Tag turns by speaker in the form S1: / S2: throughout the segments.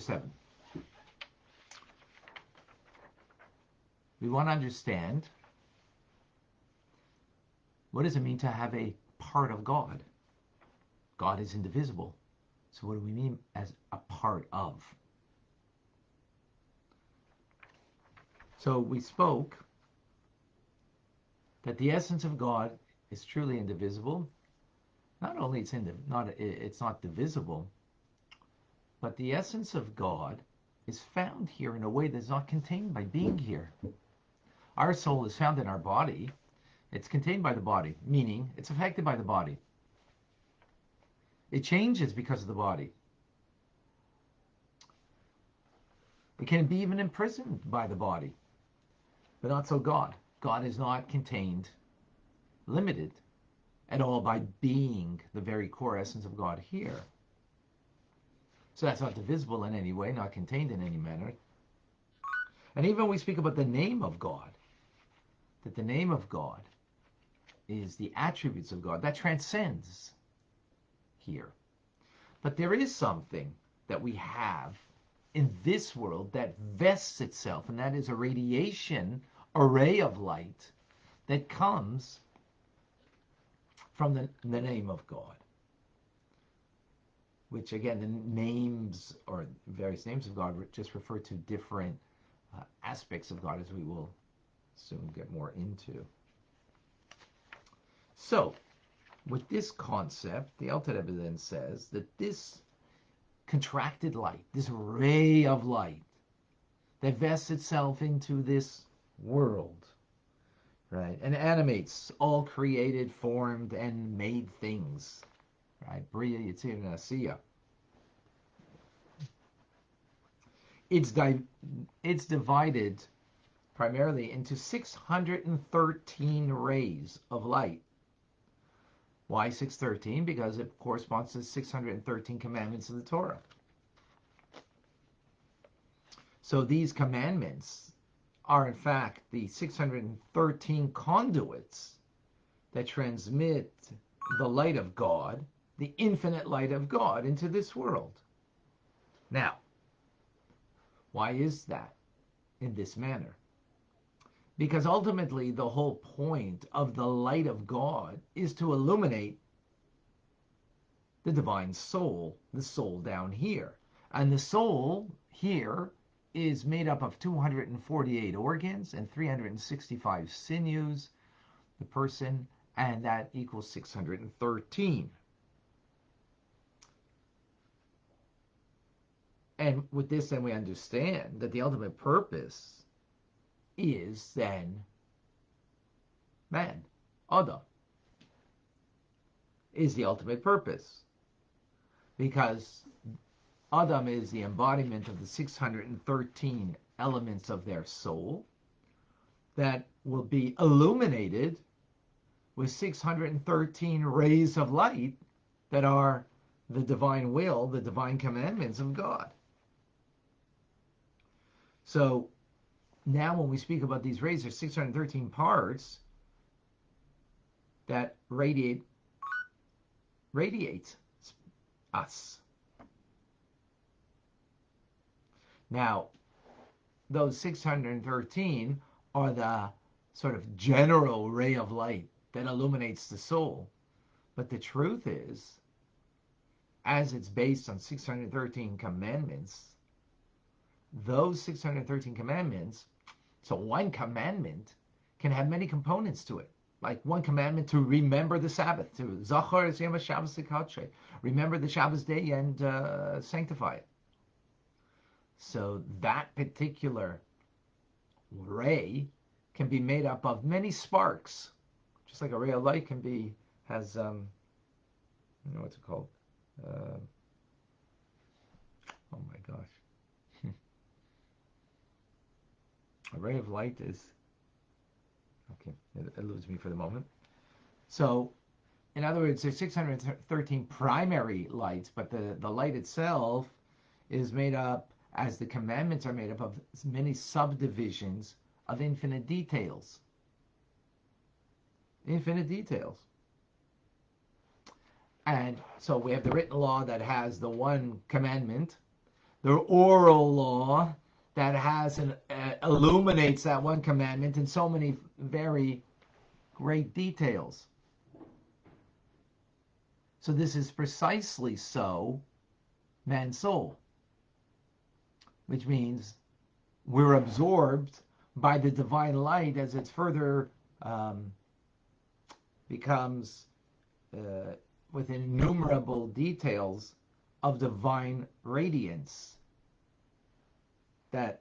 S1: 7. We want to understand, what does it mean to have a part of God? God is indivisible. So what do we mean as a part of? So we spoke that the essence of God is truly indivisible. Not only it's not divisible, but the essence of God is found here in a way that's not contained by being here. Our soul is found in our body. It's contained by the body, meaning it's affected by the body. It changes because of the body. It can be even imprisoned by the body, but not so God. God is not contained, limited at all by being the very core essence of God here. So that's not divisible in any way, not contained in any manner. And even when we speak about the name of God, that the name of God is the attributes of God, that transcends here. But there is something that we have in this world that vests itself, and that is a radiation array of light that comes from the name of God. Which again, the names or various names of God just refer to different aspects of God, as we will soon get more into. So, with this concept, the Alter Rebbe then says that this contracted light, this ray of light that vests itself into this world, right, and animates all created, formed, and made things, right? Bria, Yitzir, and Asiya. It's divided primarily into 613 rays of light. Why 613? Because it corresponds to 613 commandments of the Torah. So these commandments are in fact the 613 conduits that transmit the light of God, the infinite light of God, into this world. Now, why is that in this manner? Because ultimately the whole point of the light of God is to illuminate the divine soul, the soul down here. And the soul here is made up of 248 organs and 365 sinews, the person, and that equals 613. And with this, then we understand that the ultimate purpose is then man, Adam, is the ultimate purpose. Because Adam is the embodiment of the 613 elements of their soul that will be illuminated with 613 rays of light that are the divine will, the divine commandments of God. So now when we speak about these rays, there's 613 parts that radiate us. Now, those 613 are the sort of general ray of light that illuminates the soul. But the truth is, as it's based on 613 commandments, those 613 commandments, so one commandment can have many components to it. Like one commandment to remember the Sabbath, to Zachor es Yom HaShabbos L'Kadshei, remember the Shabbos day and sanctify it. So that particular ray can be made up of many sparks, just like a ray of light has what's it called? Oh my gosh. A ray of light is, okay, it eludes me for the moment. So, in other words, there's 613 primary lights, but the light itself is made up, as the commandments are made up, of many subdivisions of infinite details. Infinite details. And so we have the written law that has the one commandment, the oral law that has illuminates that one commandment in so many very great details. So this is precisely so man's soul, which means we're absorbed by the divine light as it further becomes with innumerable details of divine radiance that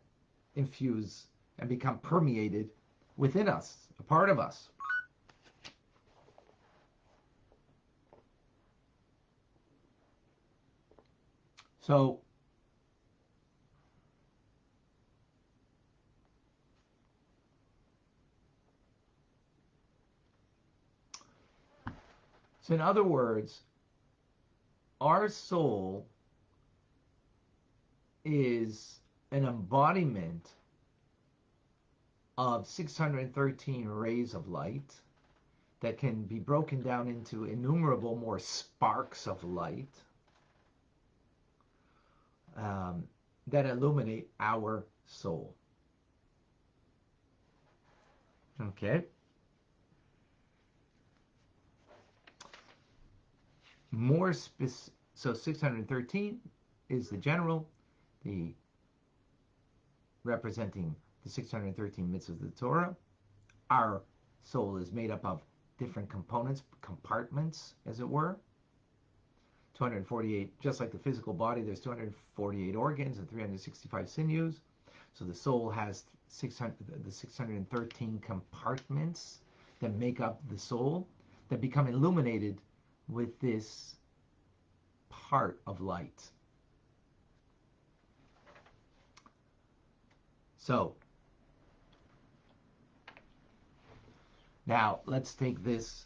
S1: infuse and become permeated within us, a part of us. So in other words, our soul is an embodiment of 613 rays of light that can be broken down into innumerable more sparks of light that illuminate our soul. Okay? More specific. So 613 is the general, the representing the 613 mitzvahs of the Torah. Our soul is made up of different components, compartments, as it were. 248, just like the physical body, there's 248 organs and 365 sinews. So the soul has the 613 compartments that make up the soul that become illuminated with this part of light. So now let's take this